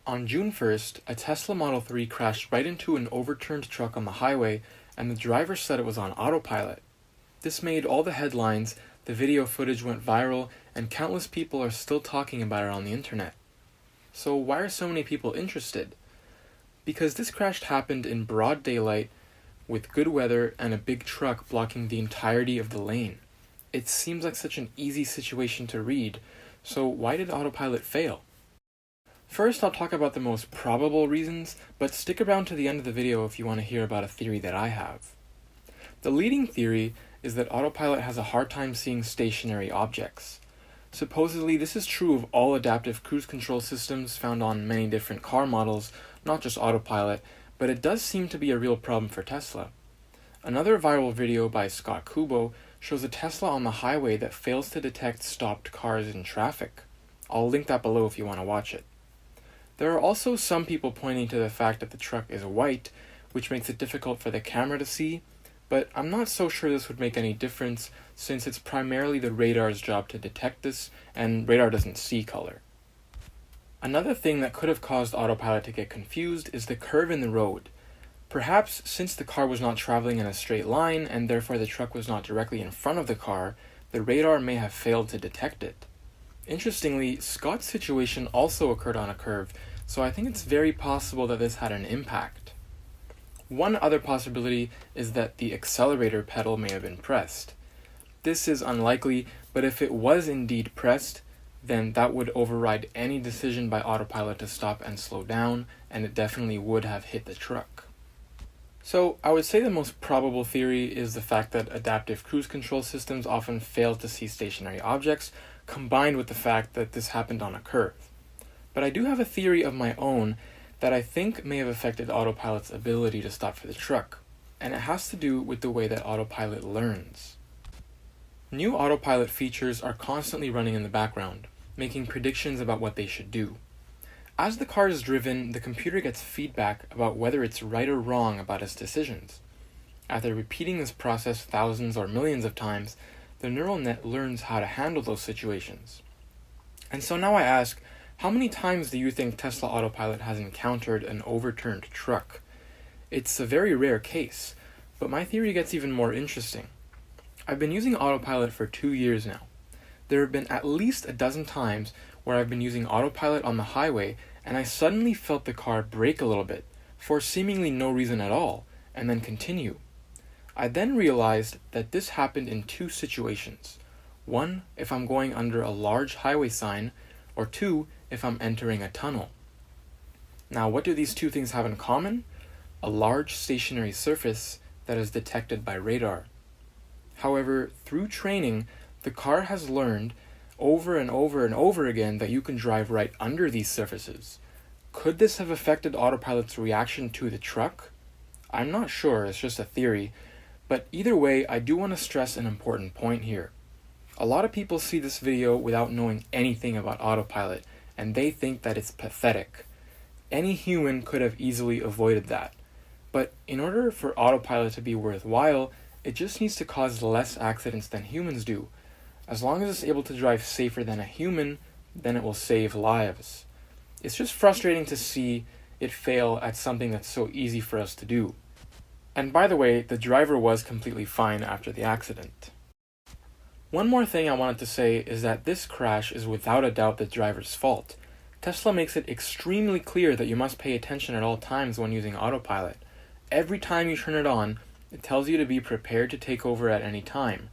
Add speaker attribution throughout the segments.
Speaker 1: On June 1st, a Tesla Model 3 crashed right into an overturned truck on the highway, and the driver said it was on autopilot. This made all the headlines, the video footage went viral, and countless people are still talking about it on the internet. So why are so many people interested? Because this crash happened in broad daylight, with good weather and a big truck blocking the entirety of the lane. It seems like such an easy situation to read, so why did autopilot fail? First, I'll talk about the most probable reasons, but stick around to the end of the video if you want to hear about a theory that I have. The leading theory is that autopilot has a hard time seeing stationary objects. Supposedly, this is true of all adaptive cruise control systems found on many different car models, not just autopilot, but it does seem to be a real problem for Tesla. Another viral video by Scott Kubo shows a Tesla on the highway that fails to detect stopped cars in traffic. I'll link that below if you want to watch it. There are also some people pointing to the fact that the truck is white, which makes it difficult for the camera to see, but I'm not so sure this would make any difference since it's primarily the radar's job to detect this, and radar doesn't see color. Another thing that could have caused autopilot to get confused is the curve in the road. Perhaps since the car was not traveling in a straight line and therefore the truck was not directly in front of the car, the radar may have failed to detect it. Interestingly, Scott's situation also occurred on a curve, so I think it's very possible that this had an impact. One other possibility is that the accelerator pedal may have been pressed. This is unlikely, but if it was indeed pressed, then that would override any decision by autopilot to stop and slow down, and it definitely would have hit the truck. So I would say the most probable theory is the fact that adaptive cruise control systems often fail to see stationary objects, combined with the fact that this happened on a curve. But I do have a theory of my own that I think may have affected autopilot's ability to stop for the truck, and it has to do with the way that autopilot learns. New autopilot features are constantly running in the background, making predictions about what they should do. As the car is driven, the computer gets feedback about whether it's right or wrong about its decisions. After repeating this process thousands or millions of times, the neural net learns how to handle those situations. And so now I ask, how many times do you think Tesla Autopilot has encountered an overturned truck? It's a very rare case, but my theory gets even more interesting. I've been using Autopilot for 2 years now. There have been at least a dozen times where I've been using Autopilot on the highway and I suddenly felt the car brake a little bit, for seemingly no reason at all, and then continue. I then realized that this happened in 2 situations. 1, if I'm going under a large highway sign, or 2, if I'm entering a tunnel. Now, what do these 2 things have in common? A large stationary surface that is detected by radar. However, through training, the car has learned over and over and over again that you can drive right under these surfaces. Could this have affected autopilot's reaction to the truck? I'm not sure, it's just a theory, but either way, I do want to stress an important point here. A lot of people see this video without knowing anything about autopilot, and they think that it's pathetic. Any human could have easily avoided that. But in order for autopilot to be worthwhile, it just needs to cause less accidents than humans do. As long as it's able to drive safer than a human, then it will save lives. It's just frustrating to see it fail at something that's so easy for us to do. And by the way, the driver was completely fine after the accident. One more thing I wanted to say is that this crash is without a doubt the driver's fault. Tesla makes it extremely clear that you must pay attention at all times when using autopilot. Every time you turn it on, it tells you to be prepared to take over at any time.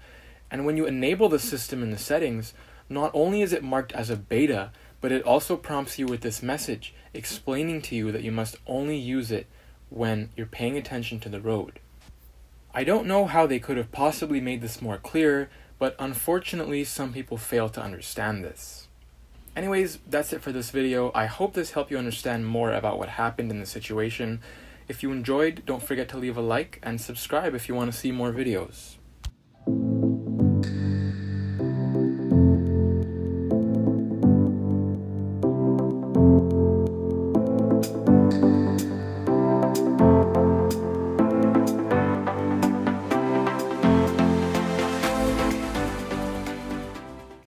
Speaker 1: And when you enable the system in the settings, not only is it marked as a beta, but it also prompts you with this message explaining to you that you must only use it when you're paying attention to the road. I don't know how they could have possibly made this more clear, but unfortunately some people fail to understand this. Anyways, that's it for this video. I hope this helped you understand more about what happened in the situation. If you enjoyed, don't forget to leave a like and subscribe if you want to see more videos.